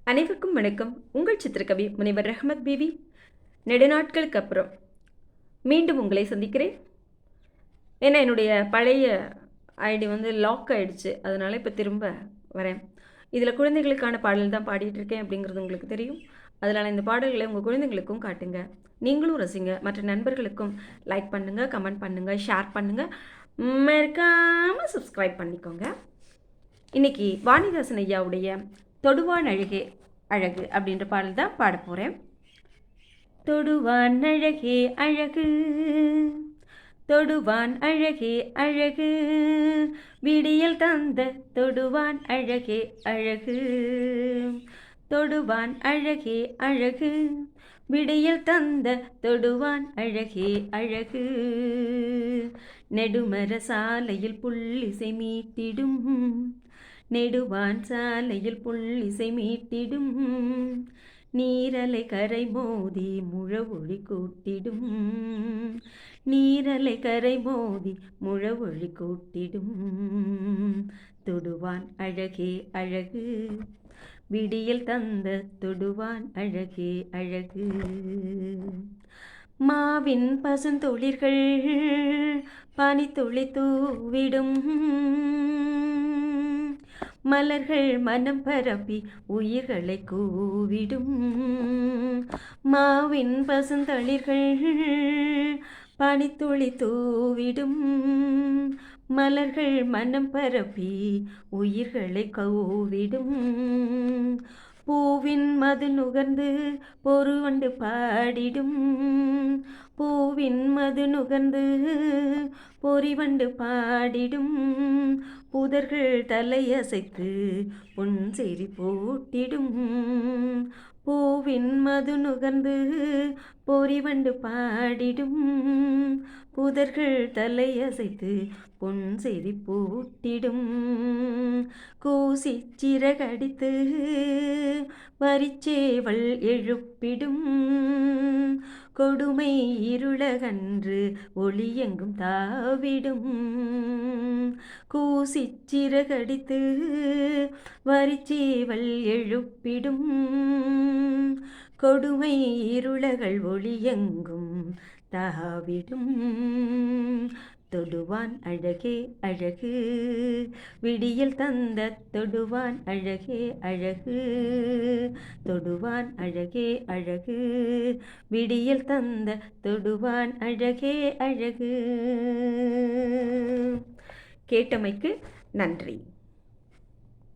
அனைவருக்கும் வணக்கம். உங்கள் சித்திரக்கவி முனைவர் ரஹ்மத் பீவி. நெடுநாட்களுக்கு அப்புறம் மீண்டும் உங்களை சந்திக்கிறேன். ஏன்னா என்னுடைய பழைய ஐடி லாக் ஆகிடுச்சு. அதனால் இப்போ திரும்ப வரேன். இதில் குழந்தைகளுக்கான பாடல் தான் பாடிட்டுருக்கேன் அப்படிங்கிறது உங்களுக்கு தெரியும். அதனால் இந்த பாடல்களை உங்கள் குழந்தைங்களுக்கும் காட்டுங்க, நீங்களும் ரசிங்க. மற்ற நண்பர்களுக்கும் லைக் பண்ணுங்கள், கமெண்ட் பண்ணுங்கள், ஷேர் பண்ணுங்கள், மறக்காமல் சப்ஸ்கிரைப் பண்ணிக்கோங்க. இன்றைக்கி வாணிதாசன் ஐயாவுடைய தொடுவான் அழகே அழகு அப்படின்ற பாடல் தான் பாட போகிறேன். தொடுவான் அழகே அழகு, தொடுவான் அழகே அழகு, விடியல் தந்த தொடுவான் அழகே அழகு, தொடுவான் அழகே அழகு, விடியல் தந்த தொடுவான் அழகே அழகு, நெடுமர சாலையில் புள்ளிசை மீட்டிடும், நெடுவான் சாலையில் புள்ளிசை மீட்டிடும், நீரலை கரை மோதி முழவொழி கூட்டிடும், நீரலை கரை மோதி முழவொழி கூட்டிடும், தொடுவான் அழகே அழகு, விடியல் தந்த தொடுவான் அழகே அழகு, மாவின் பசுந்தொழிர்கள் பனித்துளி தூவிடும், மலர்கள் மனம் பரப்பி உயிர்களை கூவிடும், மாவின் பசுந்தளிர்கள் பனித்துளி தூவிடும், மலர்கள் மனம் பரப்பி உயிர்களை கூவிடும், பூவின் மது நுகர்ந்து பொறுவண்டு பாடிடும், பூவின் மது நுகர்ந்து பொறிவண்டு பாடிடும், புதர்கள் தலையசைத்து பொன்செறி போட்டிடும், பூவின் மது நுகர்ந்து பொறிவண்டு பாடிடும், புதர்கள் தலையசைத்து பொன்செறி போட்டிடும், கூசி சிறகடித்து வரிச்சேவல் எழுப்பிடும், கொடுமை இருளகன்று ஒளியெங்கும் தாவிடும், கூசி சிறகடித்து வரிச்சேவல் எழுப்பிடும், கொடுமை இருளகள் ஒளியெங்கும் தாவிடும், தொடுவான் அழகே அழகு, விடியல் தந்த தொடுவான் அழகே அழகு, தொடுவான் அழகே அழகு, விடியல் தந்த தொடுவான் அழகே அழகு. கேட்டமைக்கு நன்றி.